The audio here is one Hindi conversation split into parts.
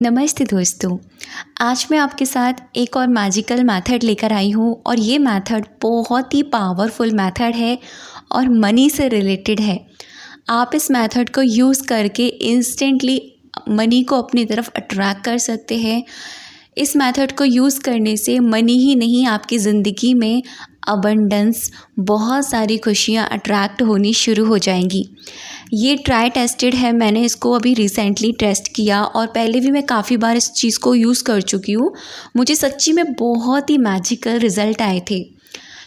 नमस्ते दोस्तों। आज मैं आपके साथ एक और मैजिकल मेथड लेकर आई हूँ और ये मेथड बहुत ही पावरफुल मेथड है और मनी से रिलेटेड है। आप इस मेथड को यूज़ करके इंस्टेंटली मनी को अपनी तरफ अट्रैक्ट कर सकते हैं। इस मेथड को यूज़ करने से मनी ही नहीं, आपकी ज़िंदगी में अबंडेंस, बहुत सारी खुशियाँ अट्रैक्ट होनी शुरू हो जाएंगी। ये ट्राई टेस्टेड है, मैंने इसको अभी रिसेंटली टेस्ट किया और पहले भी मैं काफ़ी बार इस चीज़ को यूज़ कर चुकी हूँ। मुझे सच्ची में बहुत ही मैजिकल रिज़ल्ट आए थे।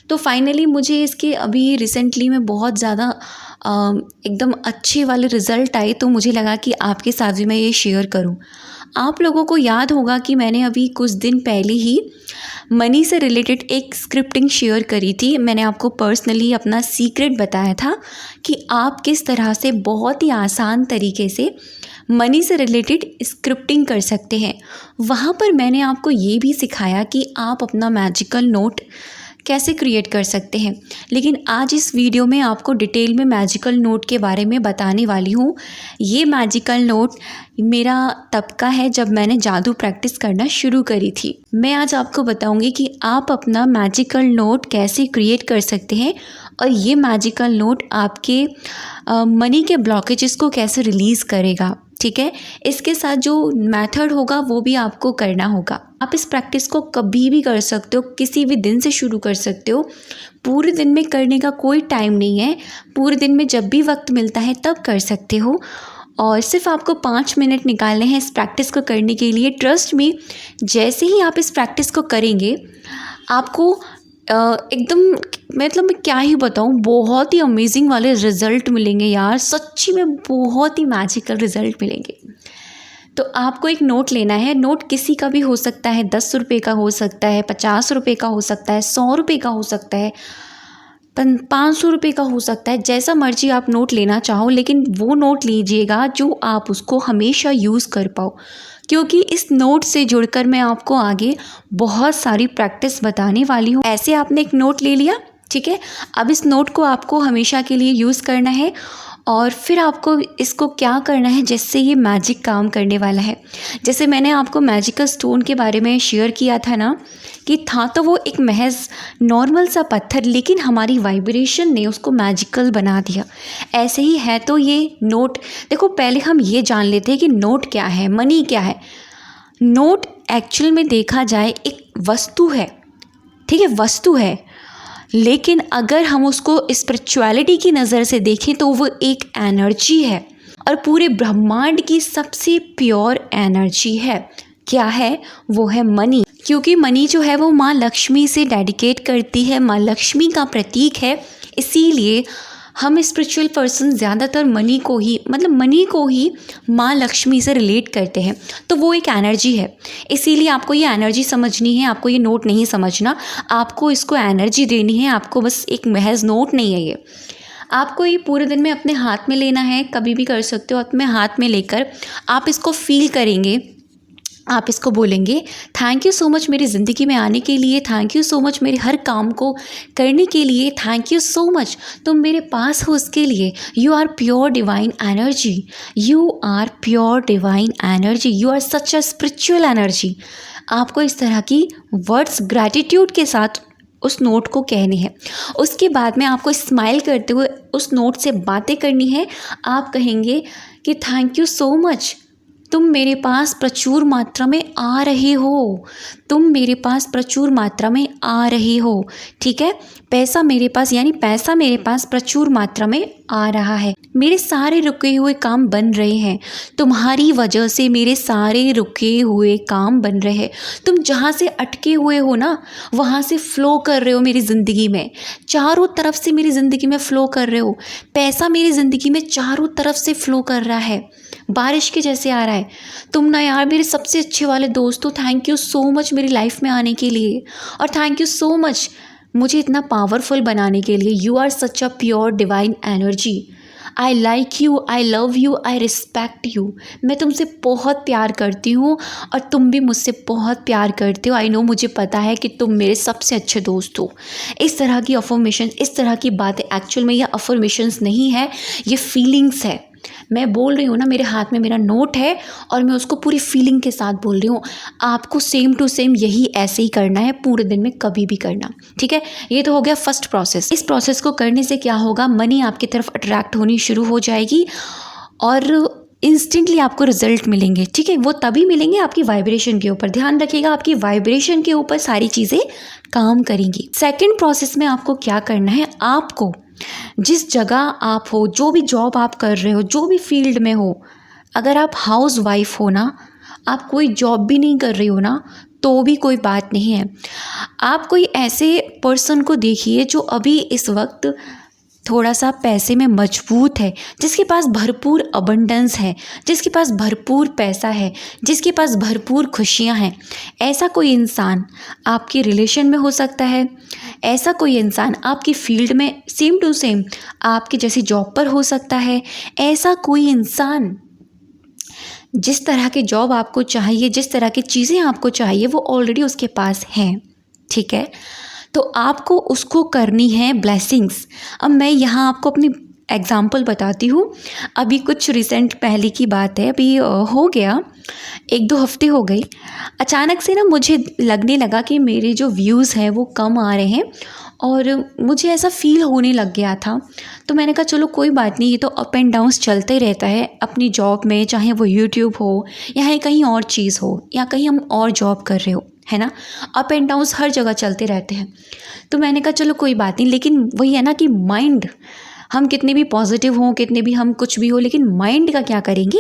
तो फाइनली मुझे इसके अभी रिसेंटली में बहुत ज़्यादा एकदम अच्छे वाले रिज़ल्ट आए, तो मुझे लगा कि आपके साथ भी मैं ये शेयर करूं। आप लोगों को याद होगा कि मैंने अभी कुछ दिन पहले ही मनी से रिलेटेड एक स्क्रिप्टिंग शेयर करी थी। मैंने आपको पर्सनली अपना सीक्रेट बताया था कि आप किस तरह से बहुत ही आसान तरीके से मनी से रिलेटेड स्क्रिप्टिंग कर सकते हैं। वहाँ पर मैंने आपको ये भी सिखाया कि आप अपना मैजिकल नोट कैसे क्रिएट कर सकते हैं। लेकिन आज इस वीडियो में आपको डिटेल में मैजिकल नोट के बारे में बताने वाली हूँ। ये मैजिकल नोट मेरा तब का है जब मैंने जादू प्रैक्टिस करना शुरू करी थी। मैं आज आपको बताऊंगी कि आप अपना मैजिकल नोट कैसे क्रिएट कर सकते हैं और ये मैजिकल नोट आपके मनी के ब्लॉकेजेस को कैसे रिलीज़ करेगा। ठीक है, इसके साथ जो मेथड होगा वो भी आपको करना होगा। आप इस प्रैक्टिस को कभी भी कर सकते हो, किसी भी दिन से शुरू कर सकते हो। पूरे दिन में करने का कोई टाइम नहीं है, पूरे दिन में जब भी वक्त मिलता है तब कर सकते हो। और सिर्फ आपको 5 मिनट निकालने हैं इस प्रैक्टिस को करने के लिए। ट्रस्ट मी, जैसे ही आप इस प्रैक्टिस को करेंगे आपको एकदम, मतलब मैं क्या ही बताऊँ, बहुत ही अमेजिंग वाले रिज़ल्ट मिलेंगे यार। सच्ची में बहुत ही मैजिकल रिज़ल्ट मिलेंगे। तो आपको एक नोट लेना है। नोट किसी का भी हो सकता है, 10 रुपये का हो सकता है, 50 रुपये का हो सकता है, 100 रुपये का हो सकता है, 500 रुपये का हो सकता है। जैसा मर्जी आप नोट लेना चाहो, लेकिन वो नोट लीजिएगा जो आप उसको हमेशा यूज़ कर पाओ, क्योंकि इस नोट से जुड़कर मैं आपको आगे बहुत सारी प्रैक्टिस बताने वाली हूँ। ऐसे आपने एक नोट ले लिया, ठीक है। अब इस नोट को आपको हमेशा के लिए यूज़ करना है और फिर आपको इसको क्या करना है जिससे ये मैजिक काम करने वाला है। जैसे मैंने आपको मैजिकल स्टोन के बारे में शेयर किया था ना, कि था तो वो एक महज नॉर्मल सा पत्थर, लेकिन हमारी वाइब्रेशन ने उसको मैजिकल बना दिया। ऐसे ही है तो ये नोट। देखो, पहले हम ये जान लेते हैं कि नोट क्या है, मनी क्या है। नोट एक्चुअल में देखा जाए एक वस्तु है, ठीक है, वस्तु है। लेकिन अगर हम उसको स्पिरिचुअलिटी की नज़र से देखें तो वो एक एनर्जी है और पूरे ब्रह्मांड की सबसे प्योर एनर्जी है। क्या है? वो है मनी। क्योंकि मनी जो है वो माँ लक्ष्मी से डेडिकेट करती है, माँ लक्ष्मी का प्रतीक है। इसीलिए हम स्पिरिचुअल पर्सन ज़्यादातर मनी को ही, मतलब मनी को ही माँ लक्ष्मी से रिलेट करते हैं। तो वो एक एनर्जी है। इसीलिए आपको ये एनर्जी समझनी है, आपको ये नोट नहीं समझना। आपको इसको एनर्जी देनी है, आपको बस एक महज नोट नहीं है ये। आपको ये पूरे दिन में अपने हाथ में लेना है, कभी भी कर सकते हो। अपने हाथ में लेकर आप इसको फील करेंगे, आप इसको बोलेंगे, थैंक यू सो मच मेरी ज़िंदगी में आने के लिए, थैंक यू सो मच मेरे हर काम को करने के लिए, थैंक यू सो मच तुम मेरे पास हो उसके लिए। You are pure divine energy, you are pure divine energy, you are such a spiritual energy. आपको इस तरह की वर्ड्स ग्रैटिट्यूड के साथ उस नोट को कहनी है। उसके बाद में आपको स्माइल करते हुए उस नोट से बातें करनी है। आप कहेंगे कि थैंक यू सो मच, तुम मेरे पास प्रचुर मात्रा में आ रहे हो, तुम मेरे पास प्रचुर मात्रा में आ रहे हो, ठीक है। पैसा मेरे पास, यानी पैसा मेरे पास प्रचुर मात्रा में आ रहा है। मेरे सारे रुके हुए काम बन रहे हैं, तुम्हारी वजह से मेरे सारे रुके हुए काम बन रहे हैं। तुम जहाँ से अटके हुए हो ना, वहाँ से फ़्लो कर रहे हो मेरी ज़िंदगी में, चारों तरफ से मेरी ज़िंदगी में फ़्लो कर रहे हो। पैसा मेरी ज़िंदगी में चारों तरफ से फ़्लो कर रहा है, बारिश के जैसे आ रहा है। तुम ना यार मेरे सबसे अच्छे वाले दोस्त हो। थैंक यू सो मच मेरी लाइफ में आने के लिए, और थैंक यू सो मच मुझे इतना पावरफुल बनाने के लिए। You are such a pure divine energy. I like you, I love you, I respect you. मैं तुमसे बहुत प्यार करती हूँ और तुम भी मुझसे बहुत प्यार करते हो। आई नो, मुझे पता है कि तुम मेरे सबसे अच्छे दोस्त हो। इस तरह की अफर्मेशन, इस तरह की बातें, एक्चुअल में ये अफर्मेशंस नहीं है, ये फीलिंग्स है। मैं बोल रही हूँ ना, मेरे हाथ में मेरा नोट है और मैं उसको पूरी फीलिंग के साथ बोल रही हूँ। आपको सेम टू सेम यही ऐसे ही करना है, पूरे दिन में कभी भी करना, ठीक है। ये तो हो गया फर्स्ट प्रोसेस। इस प्रोसेस को करने से क्या होगा, मनी आपकी तरफ अट्रैक्ट होनी शुरू हो जाएगी और इंस्टेंटली आपको रिजल्ट मिलेंगे, ठीक है। वो तभी मिलेंगे आपकी वाइब्रेशन के ऊपर। ध्यान रखिएगा, आपकी वाइब्रेशन के ऊपर सारी चीज़ें काम करेंगी। सेकंड प्रोसेस में आपको क्या करना है, आपको जिस जगह आप हो, जो भी जॉब आप कर रहे हो, जो भी फील्ड में हो, अगर आप हाउस वाइफ हो ना, आप कोई जॉब भी नहीं कर रही हो ना, तो भी कोई बात नहीं है। आप कोई ऐसे पर्सन को देखिए जो अभी इस वक्त थोड़ा सा पैसे में मजबूत है, जिसके पास भरपूर अबंडेंस है, जिसके पास भरपूर पैसा है, जिसके पास भरपूर खुशियां हैं। ऐसा कोई इंसान आपके रिलेशन में हो सकता है, ऐसा कोई इंसान आपकी फील्ड में सेम टू सेम आपकी जैसी जॉब पर हो सकता है। ऐसा कोई इंसान जिस तरह की जॉब आपको चाहिए, जिस तरह की चीज़ें आपको चाहिए, वो ऑलरेडी उसके पास हैं, ठीक है। तो आपको उसको करनी है ब्लेसिंग्स। अब मैं यहाँ आपको अपनी एग्ज़ाम्पल बताती हूँ। अभी कुछ रिसेंट पहले की बात है, अभी हो गया 1-2 हफ्ते हो गई। अचानक से ना मुझे लगने लगा कि मेरे जो व्यूज़ हैं वो कम आ रहे हैं और मुझे ऐसा फ़ील होने लग गया था। तो मैंने कहा चलो कोई बात नहीं, ये तो अप एंड डाउन्स चलते ही रहता है अपनी जॉब में, चाहे वो यूट्यूब हो या कहीं और चीज़ हो या कहीं हम और जॉब कर रहे हो, है ना। अप एंड डाउन्स हर जगह चलते रहते हैं। तो मैंने कहा चलो कोई बात नहीं, लेकिन वही है ना कि माइंड, हम कितने भी पॉजिटिव हों, कितने भी हम कुछ भी हो, लेकिन माइंड का क्या करेंगे।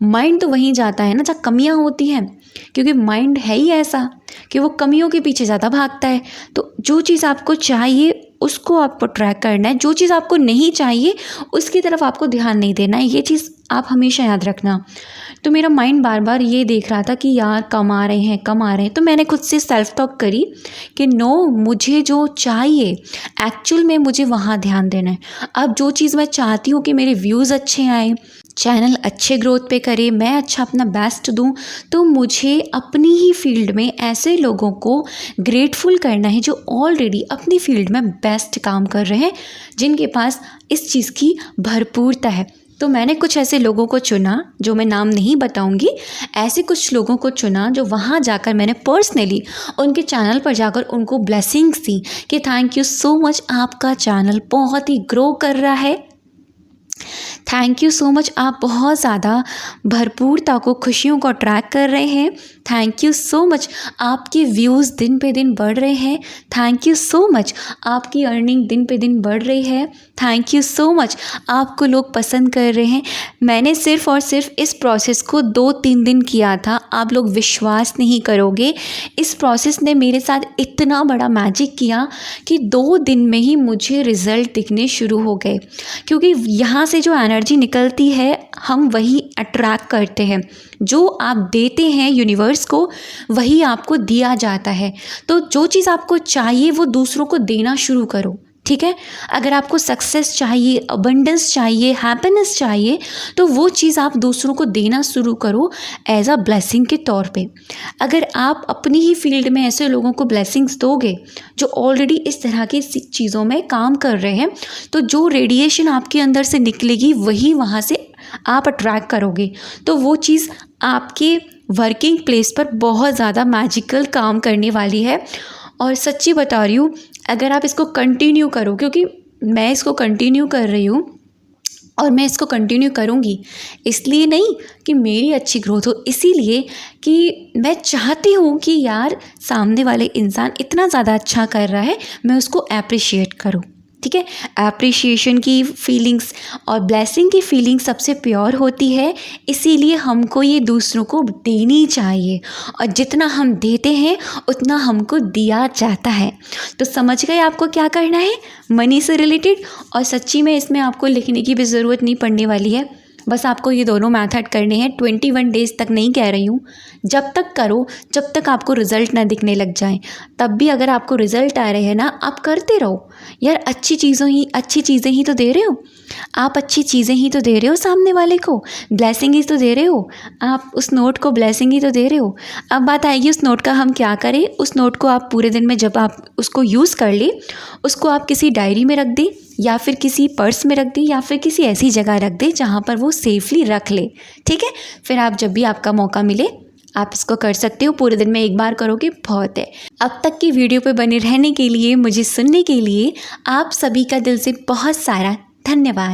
माइंड तो वहीं जाता है ना जहाँ कमियां होती हैं, क्योंकि माइंड है ही ऐसा कि वो कमियों के पीछे ज़्यादा भागता है। तो जो चीज़ आपको चाहिए उसको आपको ट्रैक करना है, जो चीज़ आपको नहीं चाहिए उसकी तरफ आपको ध्यान नहीं देना है। ये चीज़ आप हमेशा याद रखना। तो मेरा माइंड बार बार ये देख रहा था कि यार कम आ रहे हैं, कम आ रहे हैं। तो मैंने खुद से सेल्फ टॉक करी कि नो, मुझे जो चाहिए एक्चुअल में मुझे वहाँ ध्यान देना है। अब जो चीज़ मैं चाहती हूँ कि मेरे व्यूज़ अच्छे आए, चैनल अच्छे ग्रोथ पे करे, मैं अच्छा अपना बेस्ट दूं, तो मुझे अपनी ही फील्ड में ऐसे लोगों को ग्रेटफुल करना है जो ऑलरेडी अपनी फील्ड में बेस्ट काम कर रहे हैं, जिनके पास इस चीज़ की भरपूरता है। तो मैंने कुछ ऐसे लोगों को चुना, जो मैं नाम नहीं बताऊंगी, ऐसे कुछ लोगों को चुना जो वहाँ जाकर मैंने पर्सनली उनके चैनल पर जाकर उनको ब्लेसिंग्स दी कि थैंक यू सो मच, आपका चैनल बहुत ही ग्रो कर रहा है, थैंक यू सो मच, आप बहुत ज़्यादा भरपूरता को, खुशियों को ट्रैक कर रहे हैं, थैंक यू सो मच, आपके व्यूज़ दिन पे दिन बढ़ रहे हैं, थैंक यू सो मच, आपकी अर्निंग दिन पे दिन बढ़ रही है, थैंक यू सो मच, आपको लोग पसंद कर रहे हैं। मैंने सिर्फ़ और सिर्फ इस प्रोसेस को 2-3 दिन किया था। आप लोग विश्वास नहीं करोगे, इस प्रोसेस ने मेरे साथ इतना बड़ा मैजिक किया कि 2 दिन में ही मुझे रिज़ल्ट दिखने शुरू हो गए। क्योंकि यहाँ से जो एनर्जी निकलती है हम वही अट्रैक्ट करते हैं। जो आप देते हैं यूनिवर्स को, वही आपको दिया जाता है। तो जो चीज़ आपको चाहिए वो दूसरों को देना शुरू करो, ठीक है। अगर आपको सक्सेस चाहिए, अबंडेंस चाहिए, हैप्पीनेस चाहिए, तो वो चीज़ आप दूसरों को देना शुरू करो एज अ ब्लेसिंग के तौर पे। अगर आप अपनी ही फील्ड में ऐसे लोगों को ब्लेसिंग्स दोगे जो ऑलरेडी इस तरह की चीज़ों में काम कर रहे हैं, तो जो रेडिएशन आपके अंदर से निकलेगी वही वहाँ से आप अट्रैक्ट करोगे। तो वो चीज़ आपके वर्किंग प्लेस पर बहुत ज़्यादा मैजिकल काम करने वाली है। और सच्ची बता रही हूँ, अगर आप इसको कंटिन्यू करो, क्योंकि मैं इसको कंटिन्यू कर रही हूँ और मैं इसको कंटिन्यू करूँगी, इसलिए नहीं कि मेरी अच्छी ग्रोथ हो, इसीलिए कि मैं चाहती हूँ कि यार सामने वाले इंसान इतना ज़्यादा अच्छा कर रहा है, मैं उसको अप्रिशिएट करूँ, ठीक है। एप्रिशिएशन की फीलिंग्स और ब्लेसिंग की फीलिंग सबसे प्योर होती है, इसीलिए हमको ये दूसरों को देनी चाहिए और जितना हम देते हैं उतना हमको दिया जाता है। तो समझ गए आपको क्या करना है मनी से रिलेटेड। और सच्ची में इसमें आपको लिखने की भी ज़रूरत नहीं पड़ने वाली है, बस आपको ये दोनों मेथड करने हैं। 21 डेज़ तक नहीं कह रही हूँ, जब तक करो जब तक आपको रिज़ल्ट ना दिखने लग जाए। तब भी अगर आपको रिज़ल्ट आ रहे हैं ना, आप करते रहो यार। अच्छी चीज़ें ही तो दे रहे हो आप, अच्छी चीज़ें ही तो दे रहे हो सामने वाले को, ब्लेसिंग ही तो दे रहे हो आप, उस नोट को ब्लेसिंग ही तो दे रहे हो। अब बात आएगी उस नोट का हम क्या करें। उस नोट को आप पूरे दिन में जब आप उसको यूज़ कर ले, उसको आप किसी डायरी में रख दें या फिर किसी पर्स में रख दे या फिर किसी ऐसी जगह रख दे जहाँ पर वो सेफली रख ले। ठीक है, फिर आप जब भी आपका मौका मिले आप इसको कर सकते हो। पूरे दिन में एक बार करोगे बहुत है। अब तक की वीडियो पे बने रहने के लिए, मुझे सुनने के लिए आप सभी का दिल से बहुत सारा धन्यवाद।